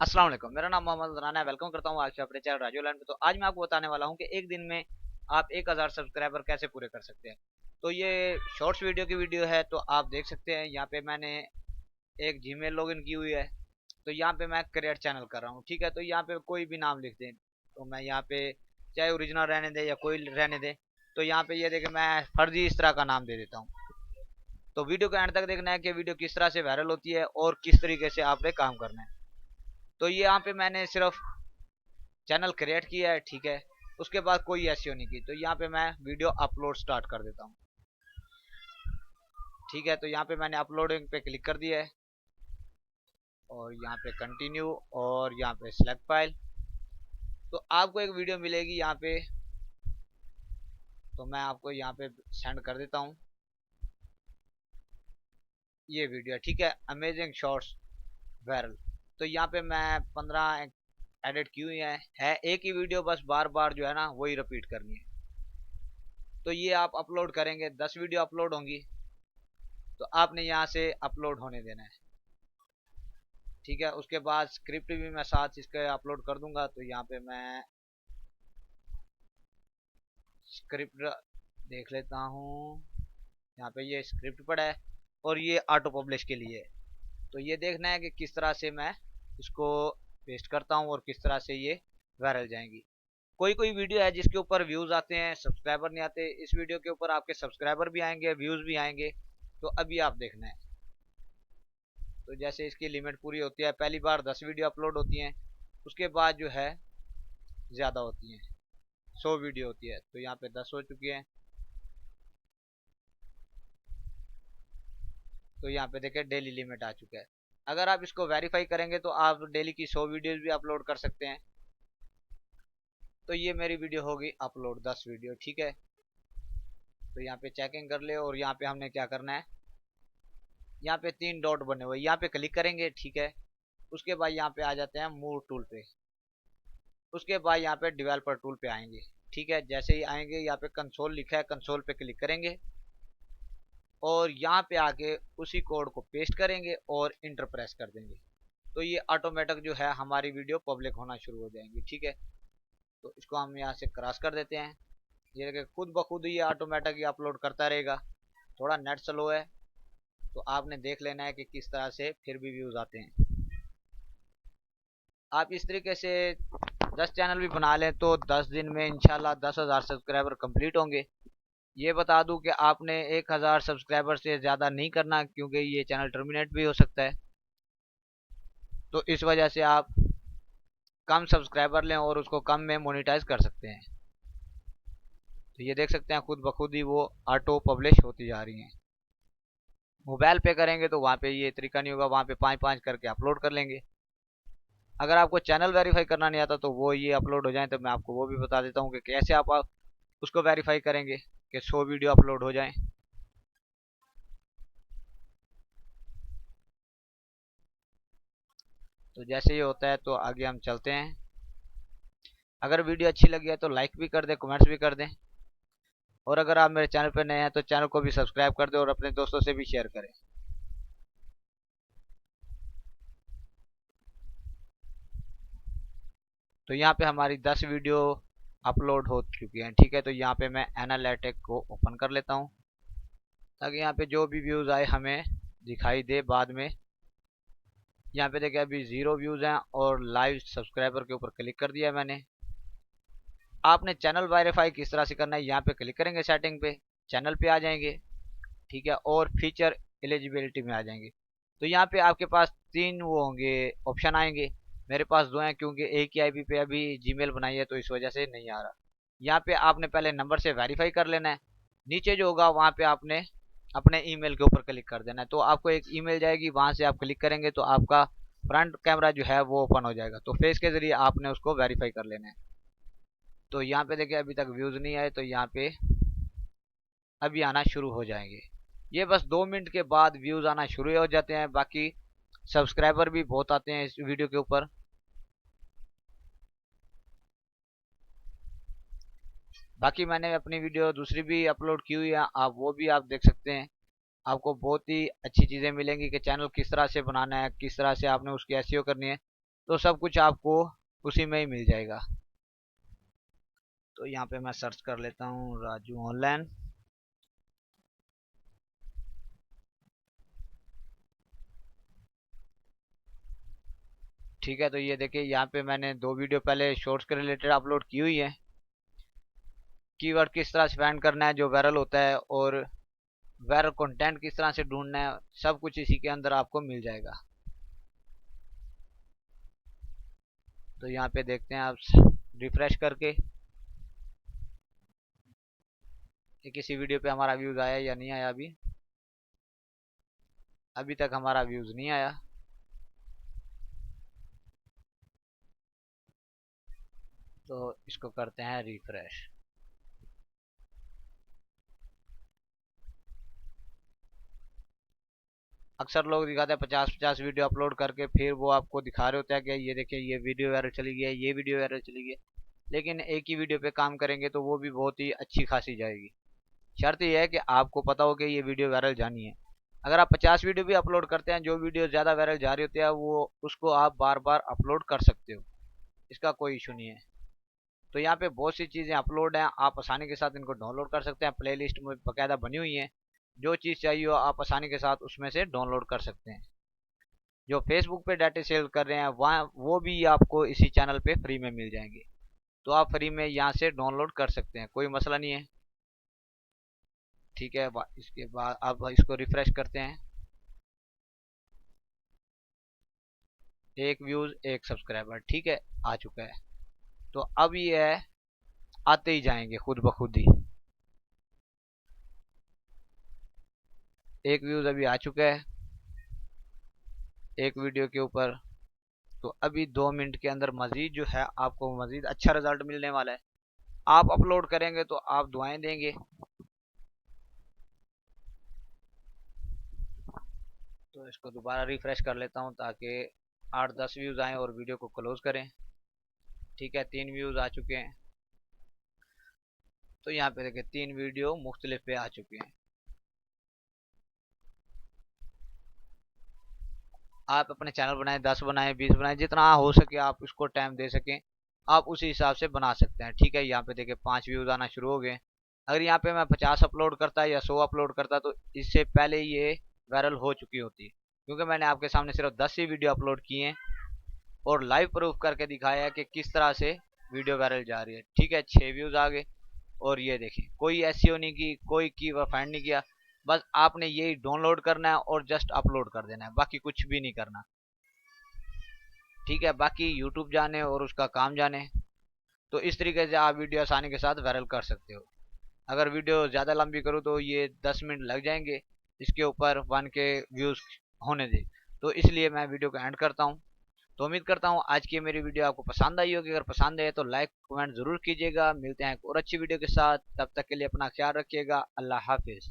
अस्सलाम वालेकुम। मेरा नाम मोहम्मद राना है। वेलकम करता हूँ आपसे अपने चैनल राजू लैंड पे। तो आज मैं आपको बताने वाला हूँ कि एक दिन में आप 1000 सब्सक्राइबर कैसे पूरे कर सकते हैं। तो ये शॉर्ट्स वीडियो की वीडियो है, तो आप देख सकते हैं यहाँ पे मैंने एक जीमेल लॉगिन की हुई है। तो यहाँ पे मैं क्रिएट चैनल कर रहा हूँ, ठीक है। तो यहाँ पे कोई भी नाम लिख दें, तो मैं यहाँ पे चाहे ओरिजिनल रहने दे या कोई रहने दे। तो यहाँ पे ये देखें, मैं फर्जी इस तरह का नाम दे देता हूँ। तो वीडियो को एंड तक देखना है कि वीडियो किस तरह से वायरल होती है और किस तरीके से आपने काम करना है। तो ये यहाँ पे मैंने सिर्फ चैनल क्रिएट किया है, ठीक है। उसके बाद कोई एसईओ नहीं की। तो यहाँ पे मैं वीडियो अपलोड स्टार्ट कर देता हूँ, ठीक है। तो यहाँ पे मैंने अपलोडिंग पे क्लिक कर दिया है और यहाँ पे कंटिन्यू और यहाँ पे सिलेक्ट फाइल। तो आपको एक वीडियो मिलेगी यहाँ पे, तो मैं आपको यहाँ पे सेंड कर देता हूँ ये वीडियो, ठीक है। Amazing shorts viral. तो यहाँ पे मैं 15 एडिट की हुई है एक ही वीडियो, बस बार बार जो है ना वही रिपीट करनी है। तो ये आप अपलोड करेंगे, 10 वीडियो अपलोड होंगी, तो आपने यहाँ से अपलोड होने देना है, ठीक है। उसके बाद स्क्रिप्ट भी मैं साथ इसके अपलोड कर दूंगा। तो यहाँ पे मैं स्क्रिप्ट देख लेता हूँ। यहाँ पे ये स्क्रिप्ट पड़ा है और ये ऑटो पब्लिश के लिए है। तो ये देखना है कि किस तरह से मैं इसको पेस्ट करता हूँ और किस तरह से ये वायरल जाएंगी। कोई कोई वीडियो है जिसके ऊपर व्यूज आते हैं, सब्सक्राइबर नहीं आते। इस वीडियो के ऊपर आपके सब्सक्राइबर भी आएंगे, व्यूज भी आएंगे। तो अभी आप देखना है। तो जैसे इसकी लिमिट पूरी होती है, पहली बार 10 वीडियो अपलोड होती हैं, उसके बाद जो है ज़्यादा होती हैं, 100 वीडियो होती है। तो यहाँ पे 10 हो चुकी है। तो यहाँ पे देखिए डेली लिमिट आ चुका है। अगर आप इसको वेरीफाई करेंगे तो आप डेली की 100 वीडियोस भी अपलोड कर सकते हैं। तो ये मेरी वीडियो होगी अपलोड 10 वीडियो, ठीक है। तो यहाँ पे चेकिंग कर ले और यहाँ पे हमने क्या करना है, यहाँ पे 3 डॉट बने हुए, यहाँ पे क्लिक करेंगे, ठीक है। उसके बाद यहाँ पे आ जाते हैं मूव टूल पे। उसके बाद यहाँ पे डेवलपर टूल पे आएंगे, ठीक है। जैसे ही आएंगे यहाँ पे कंसोल लिखा है, कंसोल पे क्लिक करेंगे और यहाँ पे आके उसी कोड को पेस्ट करेंगे और इंटर प्रेस कर देंगे। तो ये ऑटोमेटिक जो है हमारी वीडियो पब्लिक होना शुरू हो जाएंगी, ठीक है। तो इसको हम यहाँ से क्रॉस कर देते हैं। ये देखिए खुद ब खुद ये ऑटोमेटिक अपलोड करता रहेगा। थोड़ा नेट स्लो है, तो आपने देख लेना है कि किस तरह से फिर भी व्यूज आते हैं। आप इस तरीके से 10 चैनल भी बना लें तो 10 दिन में इंशाल्लाह 10,000 सब्सक्राइबर कंप्लीट होंगे। ये बता दूं कि आपने 1000 सब्सक्राइबर से ज़्यादा नहीं करना, क्योंकि ये चैनल टर्मिनेट भी हो सकता है। तो इस वजह से आप कम सब्सक्राइबर लें और उसको कम में मोनेटाइज कर सकते हैं। तो ये देख सकते हैं खुद ब खुद ही वो ऑटो पब्लिश होती जा रही हैं। मोबाइल पे करेंगे तो वहाँ पे ये तरीका नहीं होगा, वहाँ पे 5-5 करके अपलोड कर लेंगे। अगर आपको चैनल वेरीफाई करना नहीं आता तो वो ये अपलोड हो जाए, तो मैं आपको वो भी बता देता हूँ कि कैसे आप उसको वेरीफाई करेंगे कि 100 वीडियो अपलोड हो जाएं। तो जैसे ये होता है तो आगे हम चलते हैं। अगर वीडियो अच्छी लगी है तो लाइक भी कर दें, कमेंट्स भी कर दें। और अगर आप मेरे चैनल पर नए हैं तो चैनल को भी सब्सक्राइब कर दें और अपने दोस्तों से भी शेयर करें। तो यहाँ पे हमारी 10 वीडियो अपलोड हो चुकी हैं, ठीक है। तो यहाँ पे मैं एनालिटिक को ओपन कर लेता हूँ ताकि यहाँ पे जो भी व्यूज़ आए हमें दिखाई दे बाद में। यहाँ पे देखिए अभी 0 व्यूज़ हैं और लाइव सब्सक्राइबर के ऊपर क्लिक कर दिया मैंने। आपने चैनल वेरीफाई किस तरह से करना है, यहाँ पे क्लिक करेंगे, सेटिंग पे चैनल पे आ जाएंगे, ठीक है। और फीचर एलिजिबिलिटी में आ जाएंगे। तो यहाँ पे आपके पास 3 वो होंगे, ऑप्शन आएंगे। मेरे पास 2 हैं क्योंकि एक ही आईपी पे अभी जीमेल बनाई है, तो इस वजह से नहीं आ रहा। यहाँ पे आपने पहले नंबर से वेरीफाई कर लेना है। नीचे जो होगा वहाँ पे आपने अपने ईमेल के ऊपर क्लिक कर देना है। तो आपको एक ईमेल जाएगी, वहाँ से आप क्लिक करेंगे तो आपका फ्रंट कैमरा जो है वो ओपन हो जाएगा। तो फेस के जरिए आपने उसको वेरीफाई कर लेना है। तो यहाँ पे देखिए अभी तक व्यूज़ नहीं आए, तो यहाँ पे अभी आना शुरू हो जाएंगे। ये बस 2 मिनट के बाद व्यूज़ आना शुरू हो जाते हैं। बाकी सब्सक्राइबर भी बहुत आते हैं इस वीडियो के ऊपर। बाकी मैंने अपनी वीडियो दूसरी भी अपलोड की हुई है, आप वो भी आप देख सकते हैं। आपको बहुत ही अच्छी चीज़ें मिलेंगी कि चैनल किस तरह से बनाना है, किस तरह से आपने उसकी एसईओ करनी है। तो सब कुछ आपको उसी में ही मिल जाएगा। तो यहाँ पे मैं सर्च कर लेता हूँ राजू ऑनलाइन। ठीक है, तो ये देखिए यहाँ पे मैंने 2 वीडियो पहले शॉर्ट्स के रिलेटेड अपलोड की हुई है। कीवर्ड किस तरह से फाइंड करना है जो वायरल होता है, और वायरल कंटेंट किस तरह से ढूंढना है, सब कुछ इसी के अंदर आपको मिल जाएगा। तो यहाँ पे देखते हैं आप रिफ्रेश करके कि किसी वीडियो पे हमारा व्यूज आया या नहीं आया। अभी तक हमारा व्यूज नहीं आया। तो इसको करते हैं रिफ्रेश। अक्सर लोग दिखाते हैं 50-50 वीडियो अपलोड करके, फिर वो आपको दिखा रहे होते हैं कि ये देखिए ये वीडियो वायरल चली गई है, ये वीडियो वायरल चली गई है। लेकिन एक ही वीडियो पे काम करेंगे तो वो भी बहुत ही अच्छी खासी जाएगी। शर्त यह है कि आपको पता हो कि ये वीडियो वायरल जानी है। अगर आप 50 वीडियो भी अपलोड करते हैं, जो वीडियो ज़्यादा वायरल जा रही होती है वो उसको आप बार बार अपलोड कर सकते हो, इसका कोई इशू नहीं है। तो यहाँ पे बहुत सी चीज़ें अपलोड हैं, आप आसानी के साथ इनको डाउनलोड कर सकते हैं। प्लेलिस्ट में बाकायदा बनी हुई है, जो चीज़ चाहिए हो आप आसानी के साथ उसमें से डाउनलोड कर सकते हैं। जो फेसबुक पे डाटा सेल कर रहे हैं वहाँ वो भी आपको इसी चैनल पे फ्री में मिल जाएंगे। तो आप फ्री में यहाँ से डाउनलोड कर सकते हैं, कोई मसला नहीं है। ठीक है, इसके बाद आप इसको रिफ्रेश करते हैं। 1 व्यूज 1 सब्सक्राइबर, ठीक है, आ चुका है। तो अब ये है, आते ही जाएंगे खुद ब खुद ही। 1 व्यूज अभी आ चुका है एक वीडियो के ऊपर। तो अभी 2 मिनट के अंदर मजीद जो है आपको मजीद अच्छा रिजल्ट मिलने वाला है। आप अपलोड करेंगे तो आप दुआएं देंगे। तो इसको दोबारा रिफ्रेश कर लेता हूँ ताकि 8-10 व्यूज आए और वीडियो को क्लोज करें। ठीक है, 3 व्यूज आ चुके हैं। तो यहाँ पे देखिए 3 वीडियो मुख्तलिफ पे आ चुके हैं। आप अपने चैनल बनाएं, 10 बनाएं, 20 बनाएं, जितना हो सके आप इसको टाइम दे सकें, आप उसी हिसाब से बना सकते हैं। ठीक है, यहाँ पे देखिए 5 व्यूज आना शुरू हो गए। अगर यहाँ पे मैं 50 अपलोड करता या 100 अपलोड करता तो इससे पहले ये वायरल हो चुकी होती, क्योंकि मैंने आपके सामने सिर्फ 10 ही वीडियो अपलोड किए हैं और लाइव प्रूफ करके दिखाया है कि किस तरह से वीडियो वायरल जा रही है। ठीक है, 6 व्यूज आ गए। और ये देखिए कोई एसईओ नहीं की, कोई कीवर्ड फाइंड नहीं किया, बस आपने यही डाउनलोड करना है और जस्ट अपलोड कर देना है, बाकी कुछ भी नहीं करना। ठीक है, बाकी यूट्यूब जाने और उसका काम जाने। तो इस तरीके से आप वीडियो आसानी के साथ वायरल कर सकते हो। अगर वीडियो ज़्यादा लंबी करूँ तो ये 10 मिनट लग जाएंगे इसके ऊपर 1 के व्यूज़ होने दे। तो इसलिए मैं वीडियो को एंड करता हूँ। तो उम्मीद करता हूँ आज की मेरी वीडियो आपको पसंद आई होगी। अगर पसंद आए तो लाइक कमेंट ज़रूर कीजिएगा। मिलते हैं एक और अच्छी वीडियो के साथ, तब तक के लिए अपना ख्याल रखिएगा। अल्लाह हाफिज़।